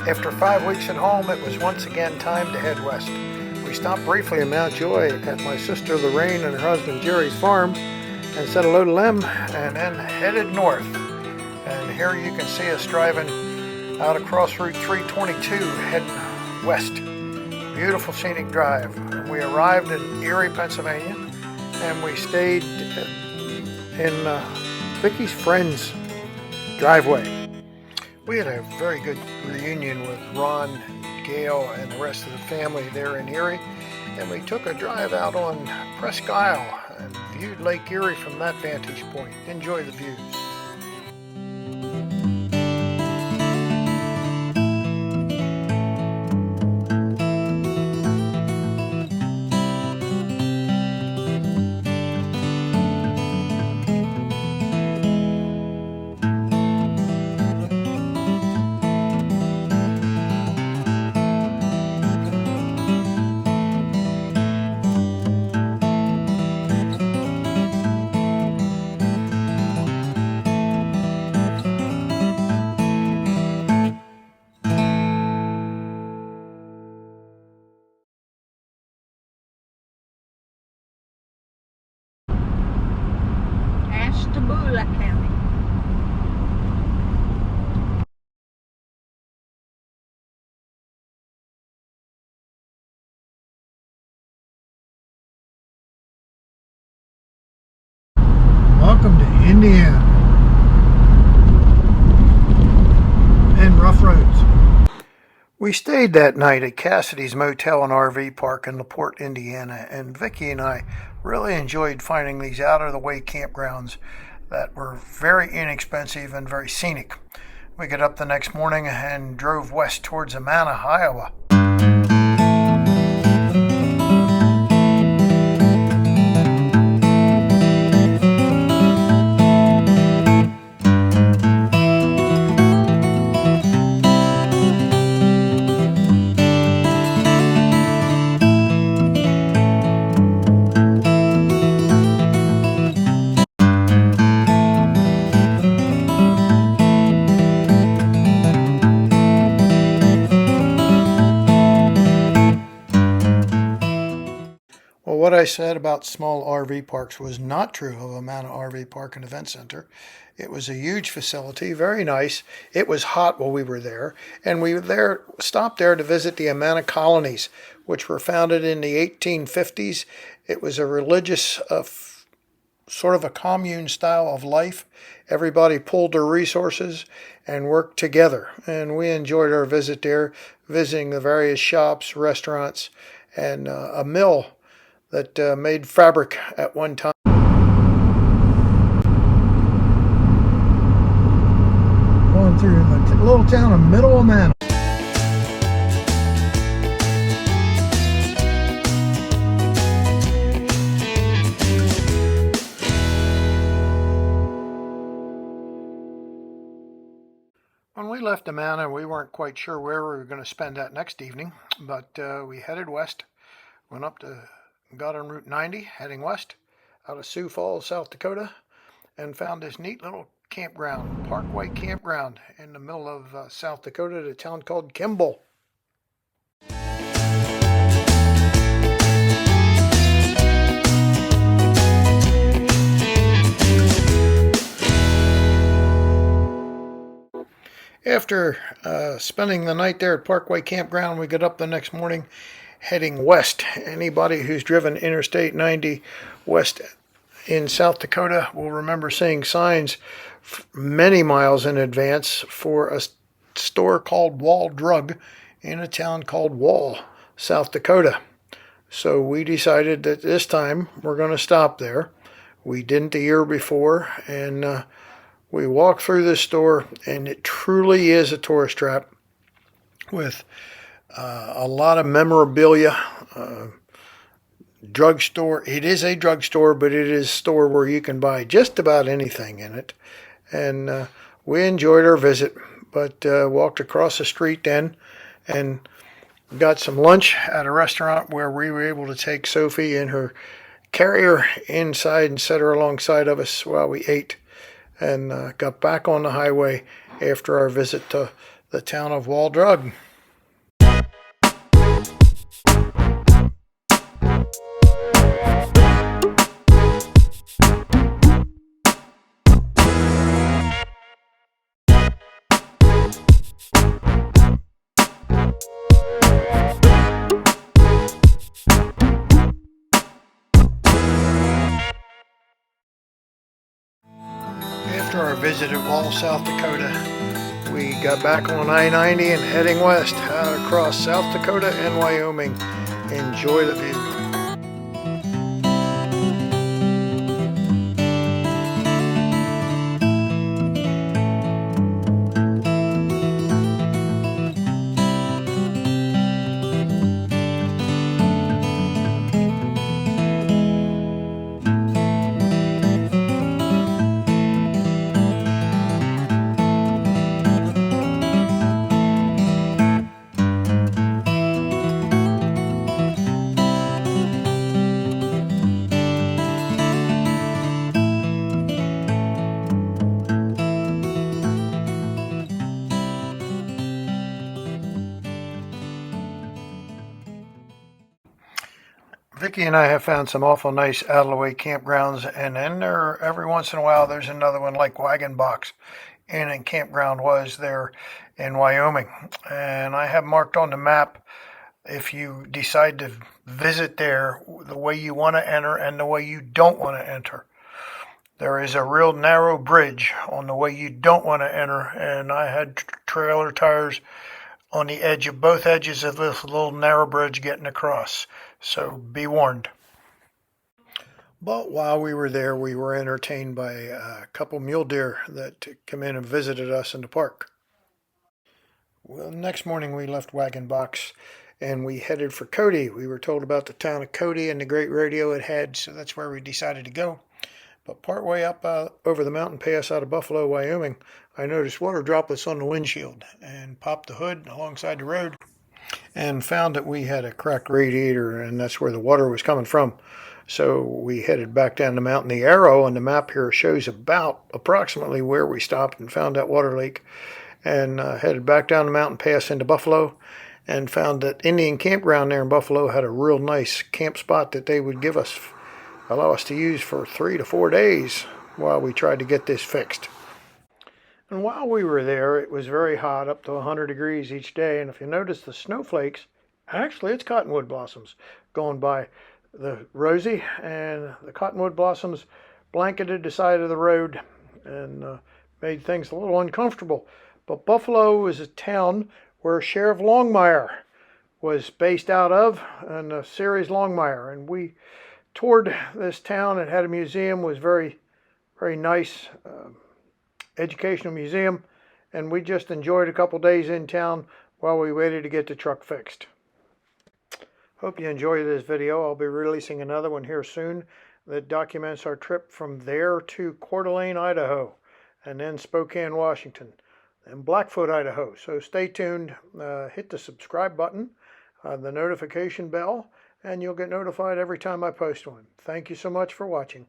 After 5 weeks at home, it was once again time to head west. We stopped briefly in Mount Joy at my sister Lorraine and her husband Jerry's farm and said hello to them, and then headed north. And here you can see us driving out across Route 322 heading west. Beautiful scenic drive. We arrived in Erie, Pennsylvania, and we stayed in Vicky's friend's driveway. We had a very good reunion with Ron, Gail, and the rest of the family there in Erie, and we took a drive out on Presque Isle and viewed Lake Erie from that vantage point. Enjoy the views. County. Welcome to Indiana and rough roads. We stayed that night at Cassidy's Motel and RV Park in LaPorte, Indiana, and Vicki and I really enjoyed finding these out-of-the-way campgrounds that were very inexpensive and very scenic. We got up the next morning and drove west towards Amana, Iowa. Well, what I said about small RV parks was not true of Amana RV Park and Event Center. It was a huge facility, very nice. It was hot while we were there, and we stopped there to visit the Amana Colonies, which were founded in the 1850s. It was a religious, sort of a commune style of life. Everybody pulled their resources and worked together, and we enjoyed our visit there, visiting the various shops, restaurants, and a mill that made fabric at one time. Going through the little town of Middle Amana. When we left Amana, we weren't quite sure where we were going to spend that next evening, but we headed west, got on Route 90, heading west, out of Sioux Falls, South Dakota, and found this neat little campground, Parkway Campground, in the middle of South Dakota, at a town called Kimball. After spending the night there at Parkway Campground, we got up the next morning heading west. Anybody who's driven Interstate 90 west in South Dakota will remember seeing signs many miles in advance for a store called Wall Drug in a town called Wall, South Dakota. So we decided that this time we're going to stop there. We didn't the year before, and we walked through this store, and it truly is a tourist trap with a lot of memorabilia. Drugstore. It is a drugstore, but it is a store where you can buy just about anything in it. And we enjoyed our visit, but walked across the street then and got some lunch at a restaurant where we were able to take Sophie in her carrier inside and set her alongside of us while we ate, and got back on the highway after our visit to the town of Wall Drug. After our visit at Wall, South Dakota, we got back on I-90 and heading west across South Dakota and Wyoming. Enjoy the view. Vicki and I have found some awful nice out-of-the-way campgrounds, and then every once in a while there's another one like Wagon Box Inn and Campground was there in Wyoming. And I have marked on the map, if you decide to visit there, the way you want to enter and the way you don't want to enter. There is a real narrow bridge on the way you don't want to enter, and I had trailer tires on the edge of both edges of this little narrow bridge getting across. So be warned. But while we were there, we were entertained by a couple mule deer that come in and visited us in the park. Well, next morning we left Wagon Box and we headed for Cody. We were told about the town of Cody and the great rodeo it had, so that's where we decided to go. But partway up over the mountain pass out of Buffalo, Wyoming, I noticed water droplets on the windshield and popped the hood alongside the road and found that we had a cracked radiator, and that's where the water was coming from. So we headed back down the mountain. The arrow on the map here shows approximately where we stopped and found that water leak, and headed back down the mountain pass into Buffalo, and found that Indian Campground there in Buffalo had a real nice camp spot that they would allow us to use for 3 to 4 days while we tried to get this fixed. And while we were there, it was very hot, up to 100 degrees each day. And if you notice the snowflakes, actually it's cottonwood blossoms going by the Rosie, and the cottonwood blossoms blanketed the side of the road and made things a little uncomfortable. But Buffalo is a town where Sheriff Longmire was based out of, and the series Longmire. And we toured this town. It had a museum, was very, very nice. Educational museum, and we just enjoyed a couple days in town while we waited to get the truck fixed. Hope you enjoy this video. I'll be releasing another one here soon that documents our trip from there to Coeur d'Alene, Idaho, and then Spokane, Washington, and Blackfoot, Idaho. So stay tuned. Hit the subscribe button, the notification bell, and you'll get notified every time I post one. Thank you so much for watching.